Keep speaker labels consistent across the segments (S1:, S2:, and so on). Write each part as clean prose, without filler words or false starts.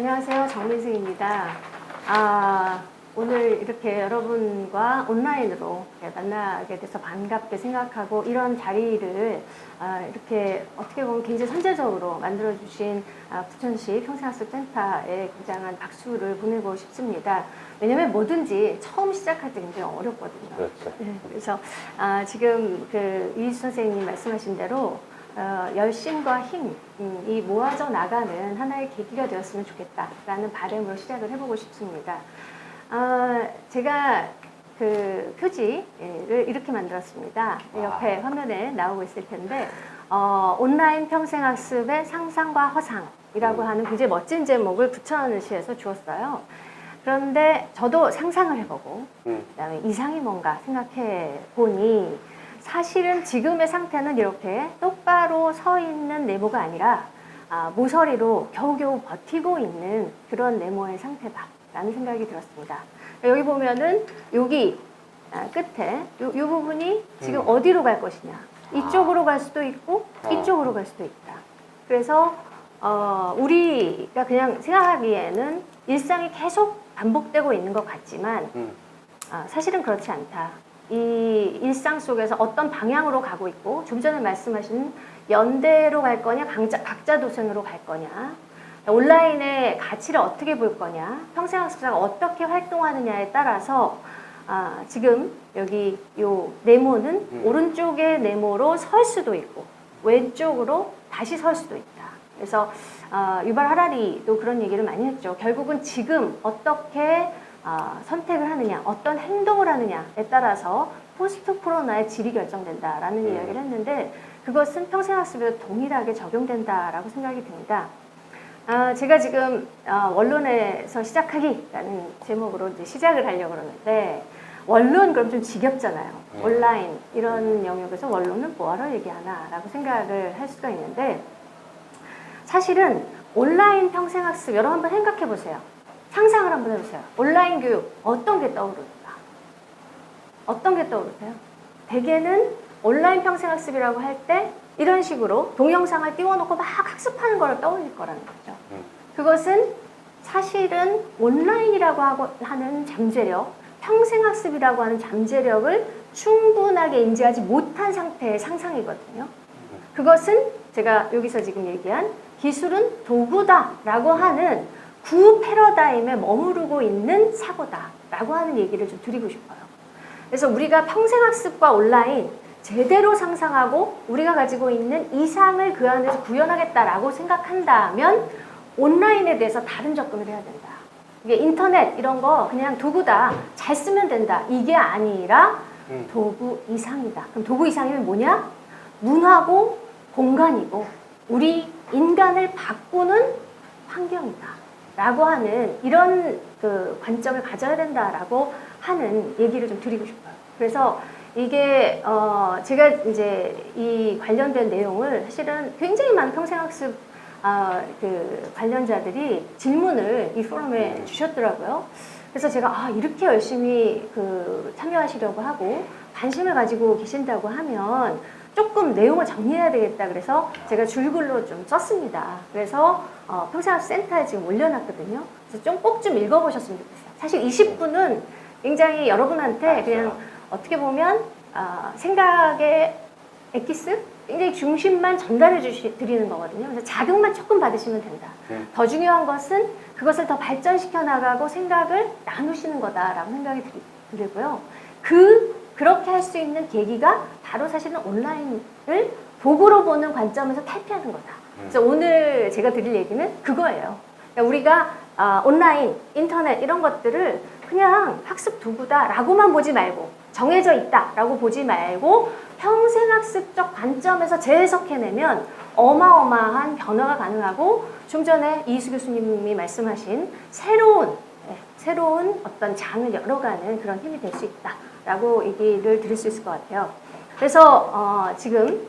S1: 안녕하세요. 정민승입니다. 오늘 이렇게 여러분과 온라인으로 만나게 돼서 반갑게 생각하고 이런 자리를 이렇게 어떻게 보면 굉장히 선제적으로 만들어주신 부천시 평생학습센터에 굉장한 박수를 보내고 싶습니다. 왜냐면 뭐든지 처음 시작할 때 굉장히 어렵거든요.
S2: 그렇죠.
S1: 네, 그래서 지금 이희수 선생님 말씀하신 대로 열심과 힘이 모아져 나가는 하나의 계기가 되었으면 좋겠다라는 바람으로 시작을 해보고 싶습니다. 제가 그 표지를 이렇게 만들었습니다. 옆에 화면에 나오고 있을 텐데 온라인 평생학습의 상상과 허상이라고 하는 굉장히 멋진 제목을 부천시에서 주었어요. 그런데 저도 상상을 해보고 그다음에 이상이 뭔가 생각해 보니 사실은 지금의 상태는 이렇게 똑바로 서 있는 네모가 아니라 모서리로 겨우겨우 버티고 있는 그런 네모의 상태다라는 생각이 들었습니다. 여기 보면은 여기 끝에 이 부분이 지금 어디로 갈 것이냐. 이쪽으로 갈 수도 있고 이쪽으로 갈 수도 있다. 그래서 우리가 그냥 생각하기에는 일상이 계속 반복되고 있는 것 같지만 사실은 그렇지 않다. 이 일상 속에서 어떤 방향으로 가고 있고 좀 전에 말씀하신 연대로 갈 거냐 각자 도생으로 갈 거냐 온라인의 가치를 어떻게 볼 거냐 평생학습자가 어떻게 활동하느냐에 따라서 지금 여기 요 네모는 오른쪽의 네모로 설 수도 있고 왼쪽으로 다시 설 수도 있다. 그래서 유발 하라리도 그런 얘기를 많이 했죠. 결국은 지금 어떻게 선택을 하느냐, 어떤 행동을 하느냐에 따라서 포스트 코로나의 질이 결정된다라는 이야기를 했는데 그것은 평생학습에도 동일하게 적용된다라고 생각이 듭니다. 제가 지금 원론에서 시작하기라는 제목으로 이제 시작을 하려고 그러는데 원론 그럼 좀 지겹잖아요. 온라인 이런 영역에서 원론은 뭐하러 얘기하나라고 생각을 할 수가 있는데 사실은 온라인 평생학습 여러분 한번 생각해 보세요. 상상을 한번 해보세요. 온라인 교육 어떤 게 떠오를까? 어떤 게 떠오르세요? 대개는 온라인 평생학습이라고 할 때 이런 식으로 동영상을 띄워놓고 막 학습하는 걸 떠올릴 거라는 거죠. 그것은 사실은 온라인이라고 하는 잠재력, 평생학습이라고 하는 잠재력을 충분하게 인지하지 못한 상태의 상상이거든요. 그것은 제가 여기서 지금 얘기한 기술은 도구다라고 하는 구 패러다임에 머무르고 있는 사고다라고 하는 얘기를 좀 드리고 싶어요. 그래서 우리가 평생학습과 온라인 제대로 상상하고 우리가 가지고 있는 이상을 그 안에서 구현하겠다라고 생각한다면 온라인에 대해서 다른 접근을 해야 된다. 이게 인터넷 이런 거 그냥 도구다. 잘 쓰면 된다. 이게 아니라 도구 이상이다. 그럼 도구 이상이면 뭐냐? 문화고 공간이고 우리 인간을 바꾸는 환경이다. 라고 하는 이런 그 관점을 가져야 된다라고 하는 얘기를 좀 드리고 싶어요. 그래서 이게 제가 이제 이 관련된 내용을 사실은 굉장히 많은 평생학습 그 관련자들이 질문을 이 포럼에 주셨더라고요. 그래서 제가 이렇게 열심히 그 참여하시려고 하고 관심을 가지고 계신다고 하면 조금 내용을 정리해야 되겠다 그래서 제가 줄글로 좀 썼습니다. 그래서 평생학습센터에 지금 올려놨거든요. 그래서 꼭 좀 읽어보셨으면 좋겠어요. 사실 20분은 굉장히 여러분한테 그냥 어떻게 보면 생각의 엑기스? 굉장히 중심만 전달해 드리는 거거든요. 그래서 자극만 조금 받으시면 된다. 더 중요한 것은 그것을 더 발전시켜 나가고 생각을 나누시는 거다라고 생각이 들고요. 그렇게 할 수 있는 계기가 바로 사실은 온라인을 도구로 보는 관점에서 탈피하는 거다. 그래서 오늘 제가 드릴 얘기는 그거예요. 그러니까 우리가 온라인, 인터넷 이런 것들을 그냥 학습 도구다라고만 보지 말고 정해져 있다라고 보지 말고 평생학습적 관점에서 재해석해내면 어마어마한 변화가 가능하고 좀 전에 이희수 교수님이 말씀하신 새로운 어떤 장을 열어가는 그런 힘이 될 수 있다라고 얘기를 드릴 수 있을 것 같아요. 그래서 지금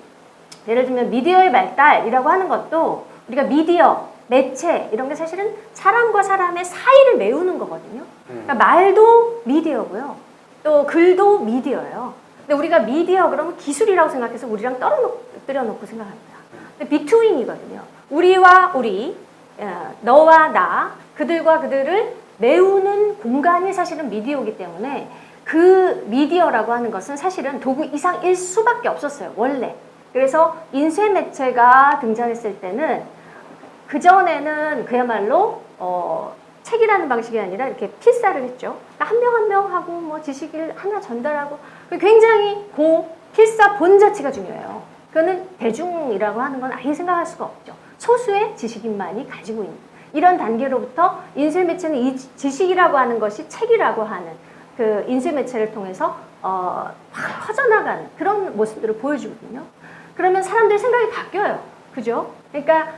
S1: 예를 들면 미디어의 발달이라고 하는 것도 우리가 미디어, 매체 이런 게 사실은 사람과 사람의 사이를 메우는 거거든요. 그러니까 말도 미디어고요. 또 글도 미디어예요. 근데 우리가 미디어 그러면 기술이라고 생각해서 우리랑 떨어뜨려 놓고 생각합니다. 근데 비트윈이거든요. 우리와 우리 너와 나, 그들과 그들을 메우는 공간이 사실은 미디어이기 때문에 그 미디어라고 하는 것은 사실은 도구 이상일 수밖에 없었어요, 원래. 그래서 인쇄 매체가 등장했을 때는 그전에는 그야말로 책이라는 방식이 아니라 이렇게 필사를 했죠. 그러니까 한 명 한 명 하고 뭐 지식을 하나 전달하고 굉장히 필사 본 자체가 중요해요. 그거는 대중이라고 하는 건 아예 생각할 수가 없죠. 소수의 지식인만이 가지고 있는 이런 단계로부터 인쇄 매체는 이 지식이라고 하는 것이 책이라고 하는 그 인쇄 매체를 통해서 확 퍼져나가는 그런 모습들을 보여주거든요. 그러면 사람들의 생각이 바뀌어요. 그죠? 그러니까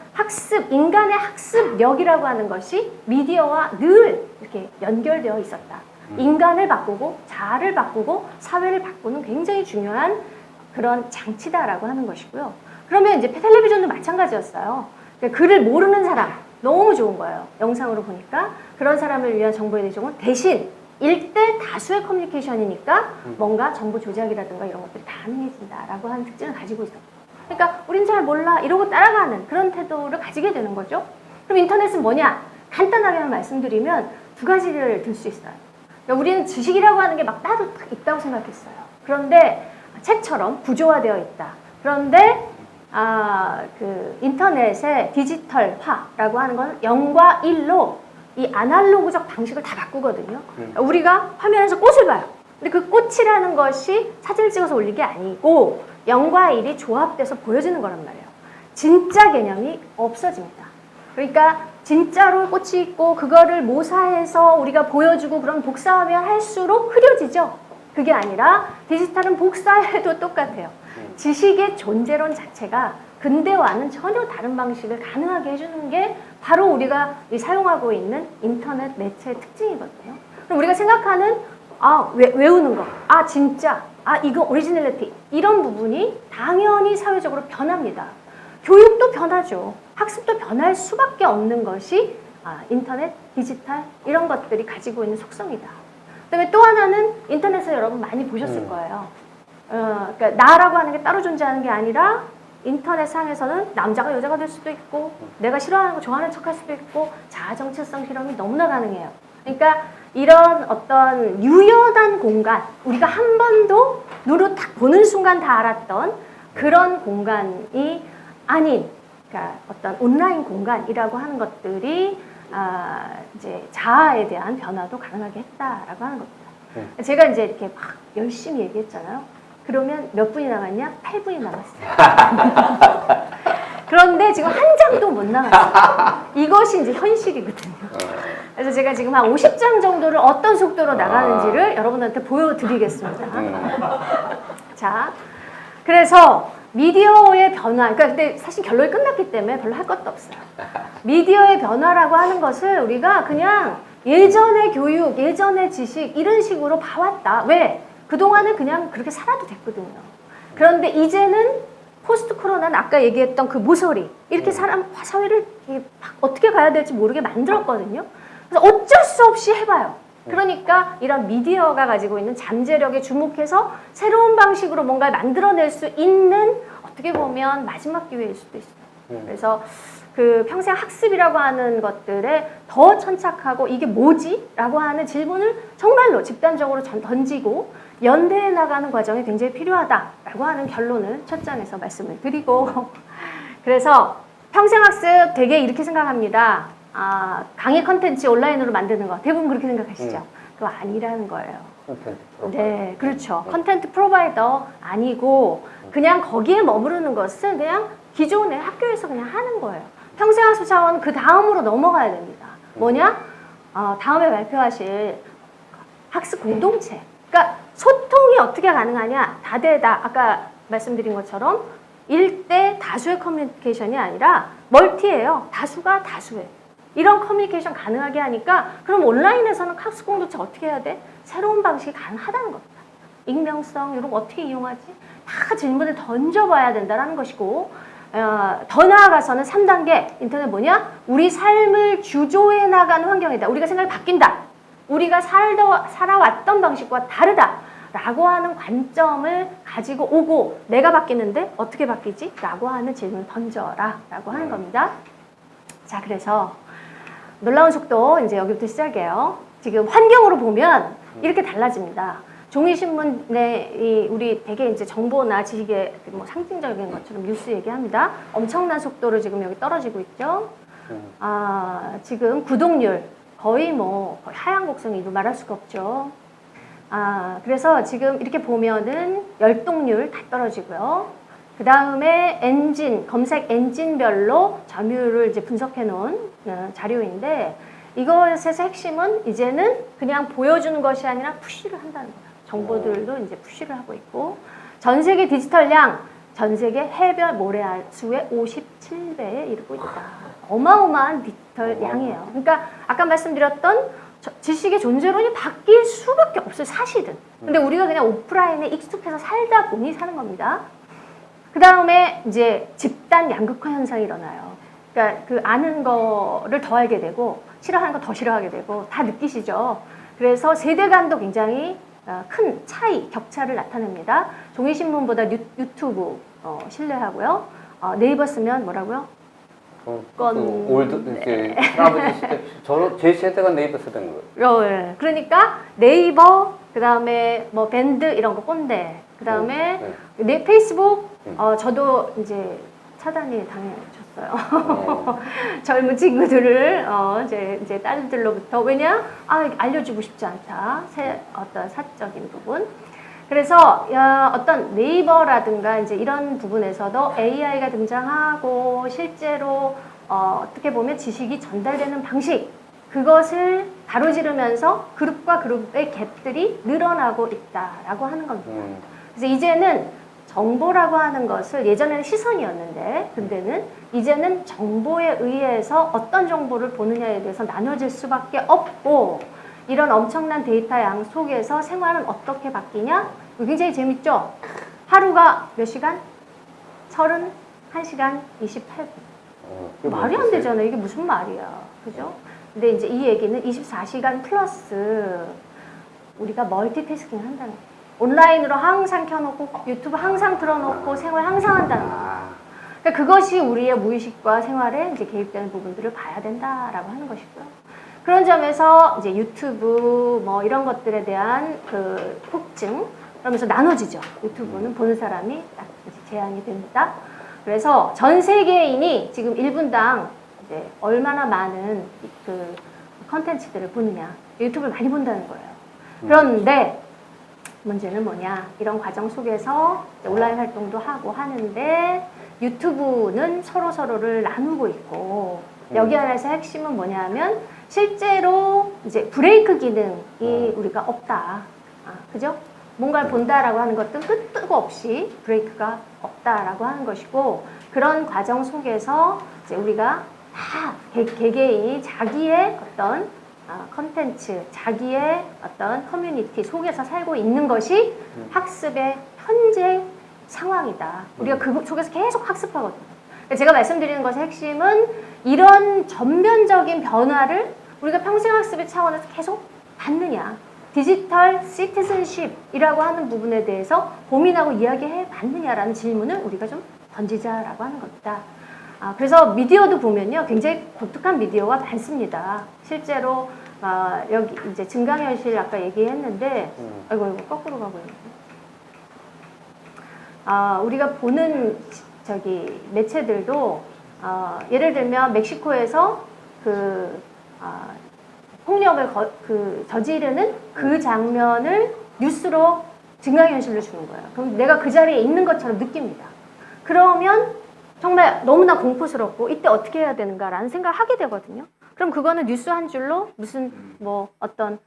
S1: 인간의 학습력이라고 하는 것이 미디어와 늘 이렇게 연결되어 있었다. 인간을 바꾸고 자아를 바꾸고 사회를 바꾸는 굉장히 중요한 그런 장치다라고 하는 것이고요. 그러면 이제 텔레비전도 마찬가지였어요. 그러니까 글을 모르는 사람 너무 좋은 거예요. 영상으로 보니까 그런 사람을 위한 정보의 대중은 대신 일대 다수의 커뮤니케이션이니까 뭔가 정보 조작이라든가 이런 것들이 가능해진다라고 하는 특징을 가지고 있어요. 그러니까 우린 잘 몰라 이러고 따라가는 그런 태도를 가지게 되는 거죠. 그럼 인터넷은 뭐냐? 간단하게만 말씀드리면 두 가지를 들 수 있어요. 그러니까 우리는 지식이라고 하는 게 막 따로 있다고 생각했어요. 그런데 책처럼 구조화되어 있다. 그런데 그 인터넷의 디지털화라고 하는 건 0과 1로 이 아날로그적 방식을 다 바꾸거든요. 우리가 화면에서 꽃을 봐요. 근데 그 꽃이라는 것이 사진을 찍어서 올린 게 아니고 0과 1이 조합돼서 보여지는 거란 말이에요. 진짜 개념이 없어집니다. 그러니까 진짜로 꽃이 있고 그거를 모사해서 우리가 보여주고 그런 복사하면 할수록 흐려지죠. 그게 아니라 디지털은 복사해도 똑같아요. 지식의 존재론 자체가 근대와는 전혀 다른 방식을 가능하게 해주는 게 바로 우리가 사용하고 있는 인터넷 매체의 특징이거든요. 그럼 우리가 생각하는 외우는 거, 진짜, 이거 오리지널리티 이런 부분이 당연히 사회적으로 변합니다. 교육도 변하죠. 학습도 변할 수밖에 없는 것이 인터넷, 디지털 이런 것들이 가지고 있는 속성이다. 그다음에 또 하나는 인터넷에서 여러분 많이 보셨을 거예요. 그러니까 나라고 하는 게 따로 존재하는 게 아니라 인터넷 상에서는 남자가 여자가 될 수도 있고 내가 싫어하는 거 좋아하는 척 할 수도 있고 자아 정체성 실험이 너무나 가능해요. 그러니까 이런 어떤 유연한 공간, 우리가 한 번도 눈으로 딱 보는 순간 다 알았던 그런 공간이 아닌, 그러니까 어떤 온라인 공간이라고 하는 것들이 이제 자아에 대한 변화도 가능하게 했다라고 하는 겁니다. 제가 이제 이렇게 막 열심히 얘기했잖아요. 그러면 몇 분이 남았냐? 8분이 남았어요. 그런데 지금 한 장도 못 나갔어요. 이것이 이제 현실이거든요. 그래서 제가 지금 한 50장 정도를 어떤 속도로 나가는지를 여러분한테 보여드리겠습니다. 자, 그래서 미디어의 변화, 그러니까 근데 사실 결론이 끝났기 때문에 별로 할 것도 없어요. 미디어의 변화라고 하는 것을 우리가 그냥 예전의 교육, 예전의 지식 이런 식으로 봐왔다. 왜? 그동안은 그냥 그렇게 살아도 됐거든요. 그런데 이제는 포스트 코로나는 아까 얘기했던 그 모서리 이렇게 사회를 어떻게 가야 될지 모르게 만들었거든요. 그래서 어쩔 수 없이 해봐요. 그러니까 이런 미디어가 가지고 있는 잠재력에 주목해서 새로운 방식으로 뭔가를 만들어낼 수 있는 어떻게 보면 마지막 기회일 수도 있어요. 그래서 그 평생 학습이라고 하는 것들에 더 천착하고 이게 뭐지? 라고 하는 질문을 정말로 집단적으로 던지고 연대해 나가는 과정이 굉장히 필요하다라고 하는 결론을 첫 장에서 말씀을 드리고 그래서 평생학습 되게 이렇게 생각합니다. 강의 컨텐츠 온라인으로 만드는 거 대부분 그렇게 생각하시죠? 그거 아니라는 거예요. 네, 그렇죠. 컨텐트 프로바이더 아니고 그냥 거기에 머무르는 것은 그냥 기존의 학교에서 그냥 하는 거예요. 평생학습 차원 그 다음으로 넘어가야 됩니다. 뭐냐? 다음에 발표하실 학습 공동체. 그러니까 소통이 어떻게 가능하냐? 다대다. 아까 말씀드린 것처럼 1대 다수의 커뮤니케이션이 아니라 멀티예요. 다수가 다수예요. 이런 커뮤니케이션 가능하게 하니까 그럼 온라인에서는 학습 공동체 어떻게 해야 돼? 새로운 방식이 가능하다는 겁니다. 익명성 이런 거 어떻게 이용하지? 다 질문을 던져봐야 된다는 것이고 더 나아가서는 3단계 인터넷 뭐냐? 우리 삶을 주조해 나가는 환경이다. 우리가 생각이 바뀐다. 우리가 살아왔던 방식과 다르다. 라고 하는 관점을 가지고 오고 내가 바뀌는데 어떻게 바뀌지? 라고 하는 질문을 던져라. 라고 하는 겁니다. 자, 그래서 놀라운 속도 이제 여기부터 시작이에요. 지금 환경으로 보면 이렇게 달라집니다. 종이신문에 우리 되게 이제 정보나 지식의 뭐 상징적인 것처럼 뉴스 얘기합니다. 엄청난 속도로 지금 여기 떨어지고 있죠. 지금 구독률 거의 거의 하향 곡선이도 말할 수가 없죠. 그래서 지금 이렇게 보면은 열독률 다 떨어지고요. 그 다음에 엔진, 검색 엔진별로 점유율을 이제 분석해 놓은 자료인데 이것에서 핵심은 이제는 그냥 보여주는 것이 아니라 푸시를 한다는 거예요. 정보들도 이제 푸시를 하고 있고 전 세계 디지털량, 전 세계 해변 모래알 수의 57배에 이르고 있다. 어마어마한 디지털 양이에요. 그러니까 아까 말씀드렸던 지식의 존재론이 바뀔 수밖에 없어요, 사실은. 근데 우리가 그냥 오프라인에 익숙해서 살다 보니 사는 겁니다. 그 다음에 이제 집단 양극화 현상이 일어나요. 그러니까 그 아는 거를 더 알게 되고 싫어하는 거 더 싫어하게 되고 다 느끼시죠. 그래서 세대 간도 굉장히 큰 차이, 격차를 나타냅니다. 종이신문보다 유튜브 신뢰하고요. 네이버 쓰면 뭐라고요?
S2: 올드 이제 할아버지 시대 제 세대가 네이버 세대인 거예요.
S1: 네. 그러니까 네이버 그다음에 뭐 밴드 이런 거 꼰대 그다음에 네 페이스북 저도 이제 차단이 당해졌어요. 젊은 친구들을 이제 딸들로부터 왜냐 알려주고 싶지 않다 어떤 사적인 부분. 그래서 어떤 네이버라든가 이제 이런 부분에서도 AI가 등장하고 실제로 어떻게 보면 지식이 전달되는 방식 그것을 가로지르면서 그룹과 그룹의 갭들이 늘어나고 있다라고 하는 겁니다. 그래서 이제는 정보라고 하는 것을 예전에는 시선이었는데 근데는 이제는 정보에 의해서 어떤 정보를 보느냐에 대해서 나눠질 수밖에 없고 이런 엄청난 데이터 양 속에서 생활은 어떻게 바뀌냐? 굉장히 재밌죠? 하루가 몇 시간? 31시간 28분. 말이 안 되잖아요. 이게 무슨 말이야. 그죠? 근데 이제 이 얘기는 24시간 플러스 우리가 멀티태스킹 한다는 거예요. 온라인으로 항상 켜놓고 유튜브 항상 틀어놓고 생활 항상 한다는 거예요. 그러니까 그것이 우리의 무의식과 생활에 이제 개입되는 부분들을 봐야 된다라고 하는 것이고요. 그런 점에서 이제 유튜브 뭐 이런 것들에 대한 그 폭증 그러면서 나눠지죠. 유튜브는 보는 사람이 딱 이제 제한이 됩니다. 그래서 전 세계인이 지금 1분당 이제 얼마나 많은 그 컨텐츠들을 보느냐 유튜브를 많이 본다는 거예요. 그런데 문제는 뭐냐 이런 과정 속에서 온라인 활동도 하고 하는데 유튜브는 서로를 나누고 있고 여기 안에서 핵심은 뭐냐면 실제로 이제 브레이크 기능이 우리가 없다. 그죠? 뭔가를 본다라고 하는 것은 끄떡 없이 브레이크가 없다라고 하는 것이고 그런 과정 속에서 이제 우리가 다 개개인이 자기의 어떤 컨텐츠, 자기의 어떤 커뮤니티 속에서 살고 있는 것이 학습의 현재 상황이다. 우리가 그 속에서 계속 학습하거든요. 제가 말씀드리는 것의 핵심은 이런 전면적인 변화를 우리가 평생학습의 차원에서 계속 받느냐. 디지털 시티즌십이라고 하는 부분에 대해서 고민하고 이야기해 봤느냐라는 질문을 우리가 좀 던지자라고 하는 겁니다. 그래서 미디어도 보면요. 굉장히 독특한 미디어가 많습니다. 실제로 여기 이제 증강현실 아까 얘기했는데 아이고 거꾸로 가고 있네. 우리가 보는 매체들도 예를 들면 멕시코에서 폭력을 저지르는 그 장면을 뉴스로 증강현실로 주는 거예요. 그럼 내가 그 자리에 있는 것처럼 느낍니다. 그러면 정말 너무나 공포스럽고 이때 어떻게 해야 되는가라는 생각을 하게 되거든요. 그럼 그거는 뉴스 한 줄로 무슨 어떤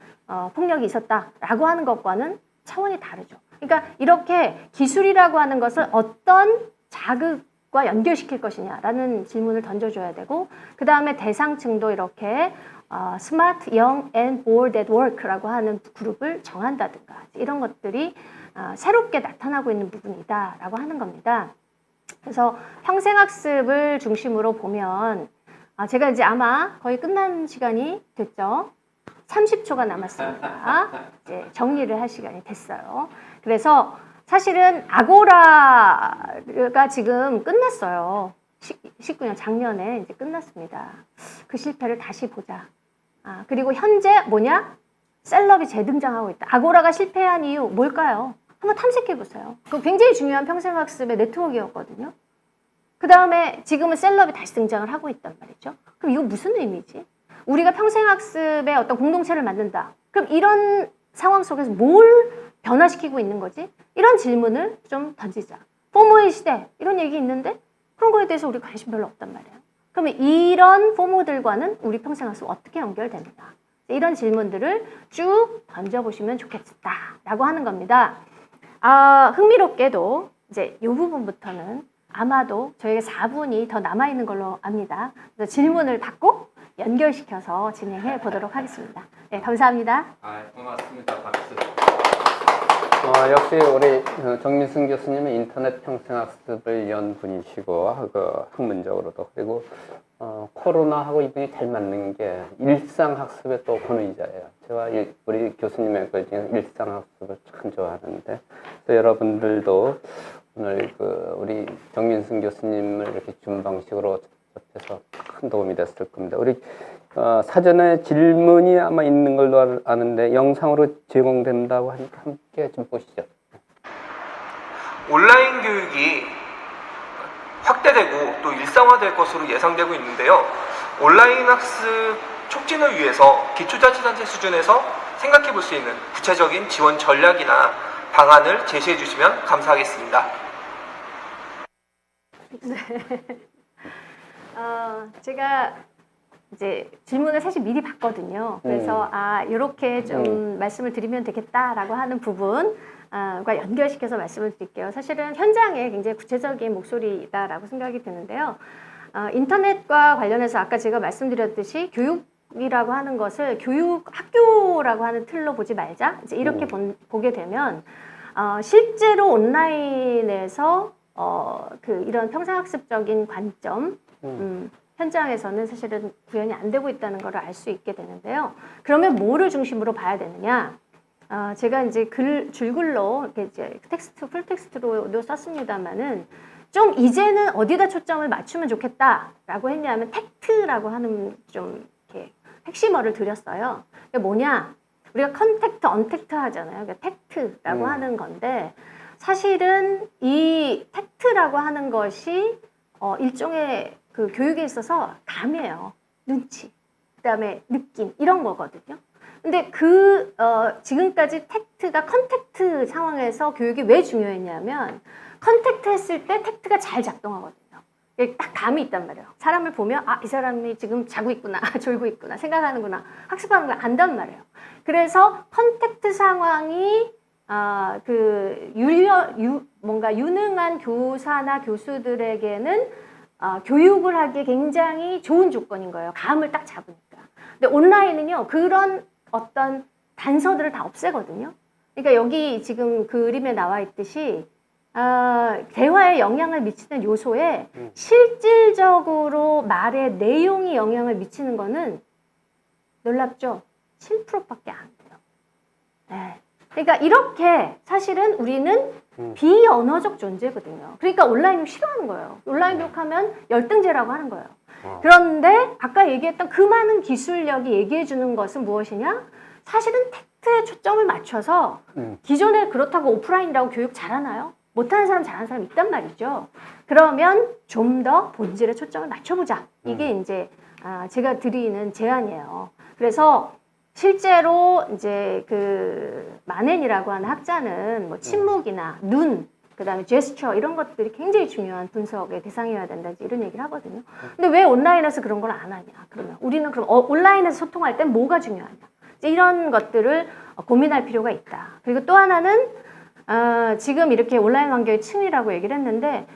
S1: 폭력이 있었다라고 하는 것과는 차원이 다르죠. 그러니까 이렇게 기술이라고 하는 것을 어떤 자극과 연결시킬 것이냐라는 질문을 던져줘야 되고 그 다음에 대상층도 이렇게 Smart, Young and Bold at Work라고 하는 그룹을 정한다든가 이런 것들이 새롭게 나타나고 있는 부분이다라고 하는 겁니다. 그래서 평생학습을 중심으로 보면 제가 이제 아마 거의 끝난 시간이 됐죠. 30초가 남았습니다. 이제 정리를 할 시간이 됐어요. 그래서 사실은 아고라가 지금 끝났어요. 19년 작년에 이제 끝났습니다. 그 실패를 다시 보자. 그리고 현재 뭐냐? 셀럽이 재등장하고 있다. 아고라가 실패한 이유 뭘까요? 한번 탐색해 보세요. 그 굉장히 중요한 평생학습의 네트워크였거든요. 그 다음에 지금은 셀럽이 다시 등장을 하고 있단 말이죠. 그럼 이거 무슨 의미지? 우리가 평생학습의 어떤 공동체를 만든다. 그럼 이런 상황 속에서 뭘 변화시키고 있는 거지? 이런 질문을 좀 던지자. 포모의 시대 이런 얘기 있는데 그런 거에 대해서 우리 관심 별로 없단 말이에요. 그러면 이런 포모들과는 우리 평생학습 어떻게 연결되느냐? 이런 질문들을 쭉 던져보시면 좋겠다라고 하는 겁니다. 흥미롭게도 이제 이 부분부터는 아마도 저에게 4분이 더 남아있는 걸로 압니다. 그래서 질문을 받고 연결시켜서 진행해 보도록 하겠습니다. 네, 감사합니다.
S2: 고맙습니다. 박수. 역시 우리 정민승 교수님은 인터넷 평생학습을 연 분이시고 학문적으로도 그리고 코로나하고 이분이 잘 맞는 게 일상학습의 또 권위자예요. 제가 우리 교수님의 그 일상학습을 참 좋아하는데 여러분들도 오늘 우리 정민승 교수님을 이렇게 준 방식으로 접해서 큰 도움이 됐을 겁니다. 우리 사전에 질문이 아마 있는 걸로 아는데 영상으로 제공된다고 하니까 함께 좀 보시죠.
S3: 온라인 교육이 확대되고 또 일상화될 것으로 예상되고 있는데요. 온라인 학습 촉진을 위해서 기초자치단체 수준에서 생각해 볼 수 있는 구체적인 지원 전략이나 방안을 제시해 주시면 감사하겠습니다.
S1: 네. 제가 이제 질문을 사실 미리 봤거든요. 그래서 이렇게 좀 말씀을 드리면 되겠다라고 하는 부분과 연결시켜서 말씀을 드릴게요. 사실은 현장에 굉장히 구체적인 목소리다라고 생각이 드는데요. 인터넷과 관련해서 아까 제가 말씀드렸듯이 교육이라고 하는 것을 교육 학교라고 하는 틀로 보지 말자. 이제 이렇게 보게 되면 실제로 온라인에서 이런 평생학습적인 관점, 현장에서는 사실은 구현이 안 되고 있다는 걸 알 수 있게 되는데요. 그러면 뭐를 중심으로 봐야 되느냐? 제가 이제 줄글로 이렇게 이제 풀텍스트로도 썼습니다만은 좀 이제는 어디다 초점을 맞추면 좋겠다라고 했냐면 텍트라고 하는 좀 이렇게 핵심어를 드렸어요. 그게 뭐냐? 우리가 컨택트, 언택트 하잖아요. 그러니까 텍트라고 하는 건데 사실은 이 텍트라고 하는 것이 일종의 그 교육에 있어서 감이에요. 눈치, 그다음에 느낌 이런 거거든요. 근데 지금까지 텍트가 컨택트 상황에서 교육이 왜 중요했냐면 컨택트 했을 때 텍트가 잘 작동하거든요. 딱 감이 있단 말이에요. 사람을 보면 이 사람이 지금 자고 있구나, 졸고 있구나, 생각하는구나, 학습하는 걸 안단 말이에요. 그래서 컨택트 상황이 뭔가 유능한 교사나 교수들에게는 교육을 하기에 굉장히 좋은 조건인 거예요. 감을 딱 잡으니까. 근데 온라인은요, 그런 어떤 단서들을 다 없애거든요. 그러니까 여기 지금 그림에 나와 있듯이 대화에 영향을 미치는 요소에 실질적으로 말의 내용이 영향을 미치는 거는 놀랍죠? 7%밖에 안 돼요. 네. 그러니까 이렇게 사실은 우리는 비언어적 존재거든요. 그러니까 온라인 교육 싫어하는 거예요. 온라인 교육하면 열등제라고 하는 거예요. 그런데 아까 얘기했던 그 많은 기술력이 얘기해 주는 것은 무엇이냐? 사실은 텍트에 초점을 맞춰서 기존에 그렇다고 오프라인이라고 교육 잘하나요? 못하는 사람 잘하는 사람 있단 말이죠. 그러면 좀 더 본질에 초점을 맞춰보자. 이게 이제 제가 드리는 제안이에요. 그래서 실제로 이제 마넨이라고 하는 학자는 뭐 침묵이나 눈, 그다음에 제스처 이런 것들이 굉장히 중요한 분석의 대상이어야 된다 이런 얘기를 하거든요. 근데 왜 온라인에서 그런 걸 안 하냐? 그러면 우리는 그럼 온라인에서 소통할 땐 뭐가 중요하냐? 이런 것들을 고민할 필요가 있다. 그리고 또 하나는 지금 이렇게 온라인 환경의 층이라고 얘기를 했는데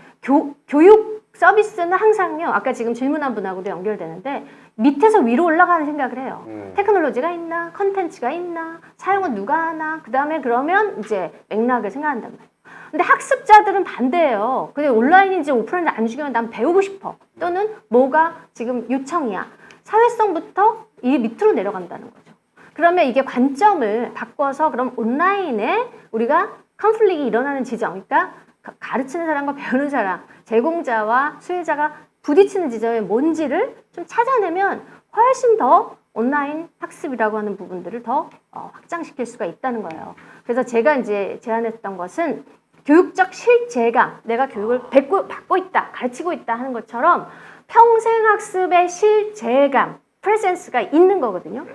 S1: 교육 서비스는 항상요. 아까 지금 질문한 분하고도 연결되는데 밑에서 위로 올라가는 생각을 해요. 테크놀로지가 있나? 컨텐츠가 있나? 사용은 누가 하나? 그 다음에 그러면 이제 맥락을 생각한단 말이에요. 근데 학습자들은 반대예요. 근데 온라인인지 오프라인인지 안 중요해. 난 배우고 싶어. 또는 뭐가 지금 요청이야. 사회성부터 이 밑으로 내려간다는 거죠. 그러면 이게 관점을 바꿔서 그럼 온라인에 우리가 컨플릭이 일어나는 지점, 그러니까 가르치는 사람과 배우는 사람, 제공자와 수혜자가 부딪히는 지점이 뭔지를 좀 찾아내면 훨씬 더 온라인 학습이라고 하는 부분들을 더 확장시킬 수가 있다는 거예요. 그래서 제가 이제 제안했던 것은 교육적 실제감, 내가 교육을 받고 있다, 가르치고 있다 하는 것처럼 평생학습의 실제감, 프레젠스가 있는 거거든요.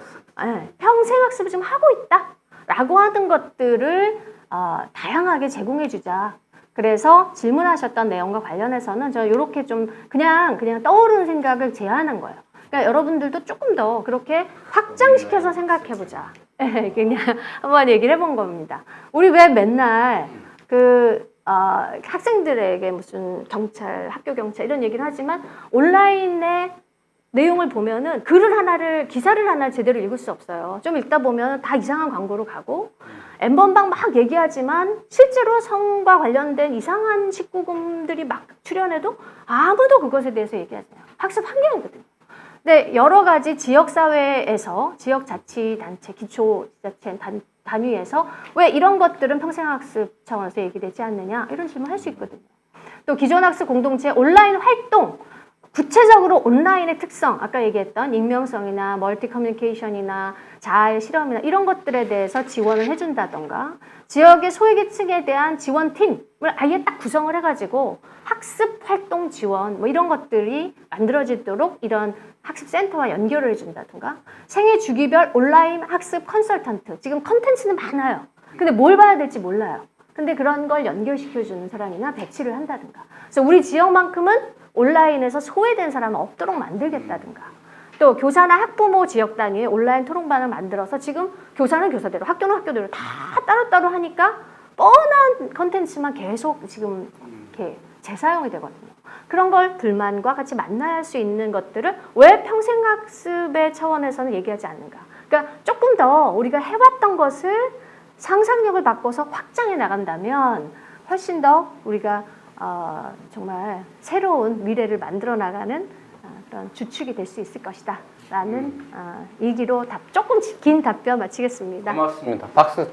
S1: 네, 평생학습을 좀 하고 있다라고 하는 것들을 다양하게 제공해주자. 그래서 질문하셨던 내용과 관련해서는 저 이렇게 좀 그냥 떠오르는 생각을 제안한 거예요. 그러니까 여러분들도 조금 더 그렇게 확장시켜서 생각해보자. 그냥 한번 얘기를 해본 겁니다. 우리 왜 맨날 학생들에게 무슨 경찰, 학교 경찰 이런 얘기를 하지만 온라인에 내용을 보면은 기사를 하나를 제대로 읽을 수 없어요. 좀 읽다 보면 다 이상한 광고로 가고 N번방 막 얘기하지만 실제로 성과 관련된 이상한 19금들이 막 출연해도 아무도 그것에 대해서 얘기하지 않아요. 학습 환경이거든요. 근데 여러 가지 지역사회에서 지역자치단체, 기초자치 단위에서 왜 이런 것들은 평생학습 차원에서 얘기되지 않느냐 이런 질문 할 수 있거든요. 또 기존 학습 공동체 온라인 활동 구체적으로 온라인의 특성, 아까 얘기했던 익명성이나 멀티 커뮤니케이션이나 자아 실험이나 이런 것들에 대해서 지원을 해준다던가 지역의 소외계층에 대한 지원팀을 아예 딱 구성을 해가지고 학습 활동 지원 뭐 이런 것들이 만들어지도록 이런 학습센터와 연결을 해준다던가 생애 주기별 온라인 학습 컨설턴트, 지금 컨텐츠는 많아요. 근데 뭘 봐야 될지 몰라요. 근데 그런 걸 연결시켜주는 사람이나 배치를 한다든가. 그래서 우리 지역만큼은 온라인에서 소외된 사람은 없도록 만들겠다든가. 또 교사나 학부모 지역 단위에 온라인 토론반을 만들어서 지금 교사는 교사대로, 학교는 학교대로 다 따로따로 하니까 뻔한 컨텐츠만 계속 지금 이렇게 재사용이 되거든요. 그런 걸 불만과 같이 만나야 할 수 있는 것들을 왜 평생학습의 차원에서는 얘기하지 않는가. 그러니까 조금 더 우리가 해왔던 것을 상상력을 바꿔서 확장해 나간다면 훨씬 더 우리가 정말 새로운 미래를 만들어 나가는 그런 주축이 될 수 있을 것이다 라는 얘기로 조금 긴 답변 마치겠습니다.
S2: 고맙습니다. 박수.